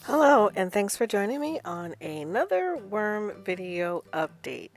Hello, and thanks for joining me on another worm video update.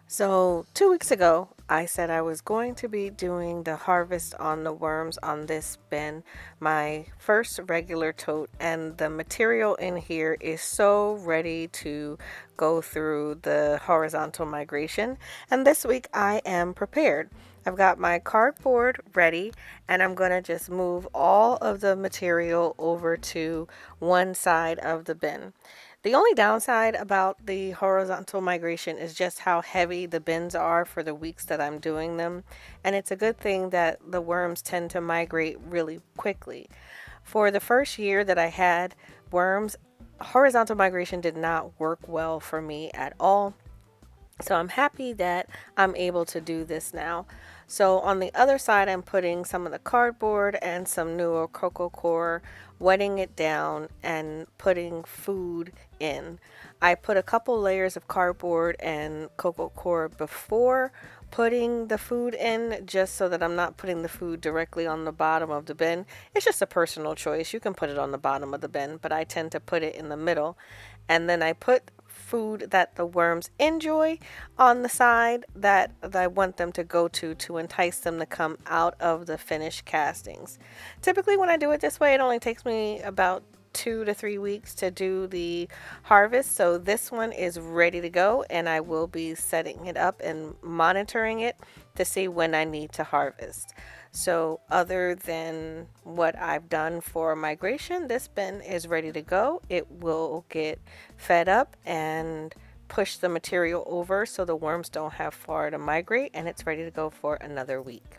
So, 2 weeks ago, I said I was going to be doing the harvest on the worms on this bin, my first regular tote, and the material in here is so ready to go through the horizontal migration. And this week, I am prepared. I've got my cardboard ready, and I'm going to just move all of the material over to one side of the bin. The only downside about the horizontal migration is just how heavy the bins are for the weeks that I'm doing them, and it's a good thing that the worms tend to migrate really quickly. For the first year that I had worms, horizontal migration did not work well for me at all. So I'm happy that I'm able to do this now. So on the other side, I'm putting some of the cardboard and some newer cocoa core, wetting it down and putting food in. I put a couple layers of cardboard and cocoa core before putting the food in, just so that I'm not putting the food directly on the bottom of the bin. It's just a personal choice. You can put it on the bottom of the bin, but I tend to put it in the middle. And then I put food that the worms enjoy on the side that I want them to go to entice them to come out of the finished castings. Typically, when I do it this way, it only takes me about 2 to 3 weeks to do the harvest. So this one is ready to go, and I will be setting it up and monitoring it to see when I need to harvest. So other than what I've done for migration, this bin is ready to go. It will get fed up and push the material over so the worms don't have far to migrate, and it's ready to go for another week.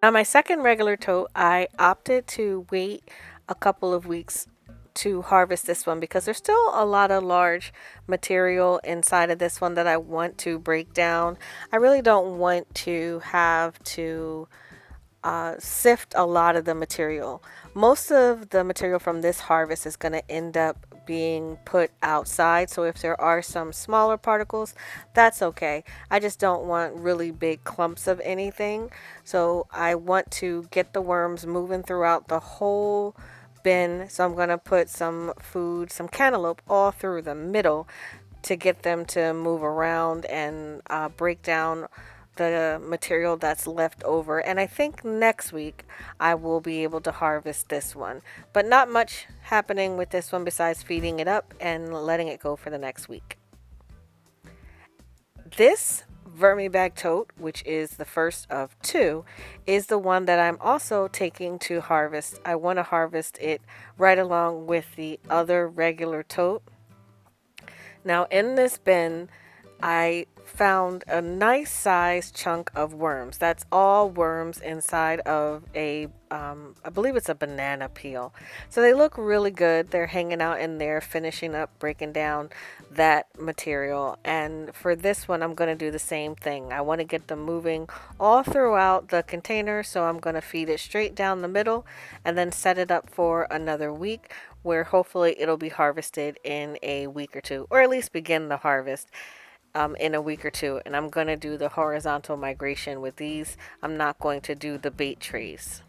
Now, my second regular tote, I opted to wait a couple of weeks to harvest this one because there's still a lot of large material inside of this one that I want to break down. I really don't want to have to sift a lot of the material. Most of the material from this harvest is going to end up being put outside. So if there are some smaller particles, that's okay. I just don't want really big clumps of anything. So I want to get the worms moving throughout the whole bin. So I'm going to put some food, some cantaloupe all through the middle to get them to move around and break down the material that's left over. And I think next week I will be able to harvest this one. But not much happening with this one besides feeding it up and letting it go for the next week. This Vermibag tote, which is the first of two, is the one that I'm also taking to harvest. I want to harvest it right along with the other regular tote. Now in this bin, I found a nice sized chunk of worms. That's all worms inside of I believe it's a banana peel. So they look really good. They're hanging out in there, finishing up, breaking down that material. And for this one, I'm going to do the same thing. I want to get them moving all throughout the container. So I'm going to feed it straight down the middle and then set it up for another week where hopefully it'll be harvested in a week or two, or at least begin the harvest in a week or two. And I'm going to do the horizontal migration with these. I'm not going to do the bait trays.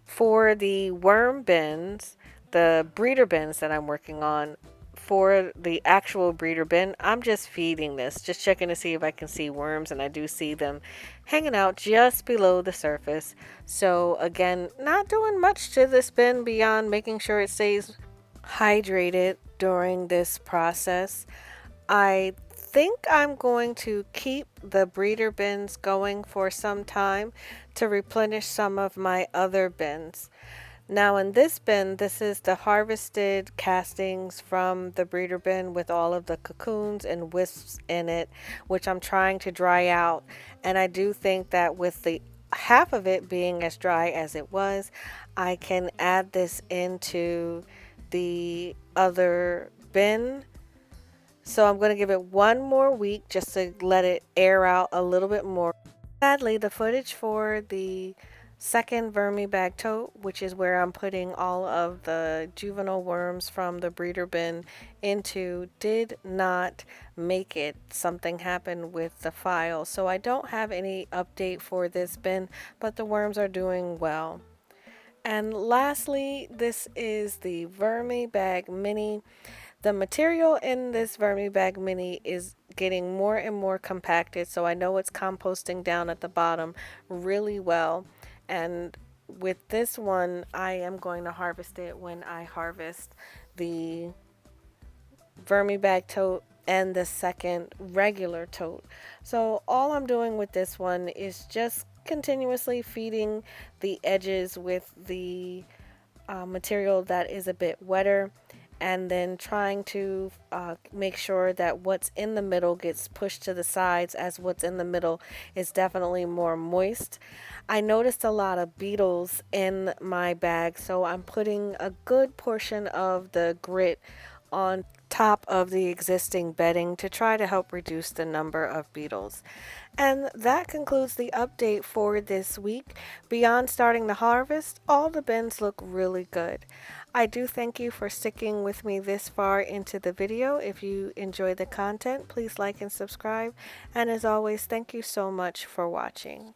For the worm bins, the breeder bins that I'm working on, for the actual breeder bin, I'm just feeding this, just checking to see if I can see worms, and I do see them hanging out just below the surface. So again, not doing much to this bin beyond making sure it stays hydrated during this process. I think I'm going to keep the breeder bins going for some time to replenish some of my other bins. Now in this bin, this is the harvested castings from the breeder bin with all of the cocoons and wisps in it, which I'm trying to dry out. And I do think that with the half of it being as dry as it was, I can add this into the other bin. So I'm going to give it one more week just to let it air out a little bit more. Sadly, the footage for the second Vermibag tote, which is where I'm putting all of the juvenile worms from the breeder bin into, did not make it. Something happened with the file. So I don't have any update for this bin, but the worms are doing well. And lastly, this is the Vermibag Mini. The material in this Vermibag Mini is getting more and more compacted, so I know it's composting down at the bottom really well. And with this one, I am going to harvest it when I harvest the Vermibag tote and the second regular tote. So all I'm doing with this one is just continuously feeding the edges with the material that is a bit wetter, and then trying to make sure that what's in the middle gets pushed to the sides, as what's in the middle is definitely more moist. I noticed a lot of beetles in my bag, so I'm putting a good portion of the grit on top of the existing bedding to try to help reduce the number of beetles. And that concludes the update for this week. Beyond starting the harvest, all the bins look really good. I do thank you for sticking with me this far into the video. If you enjoy the content, please like and subscribe. And as always, thank you so much for watching.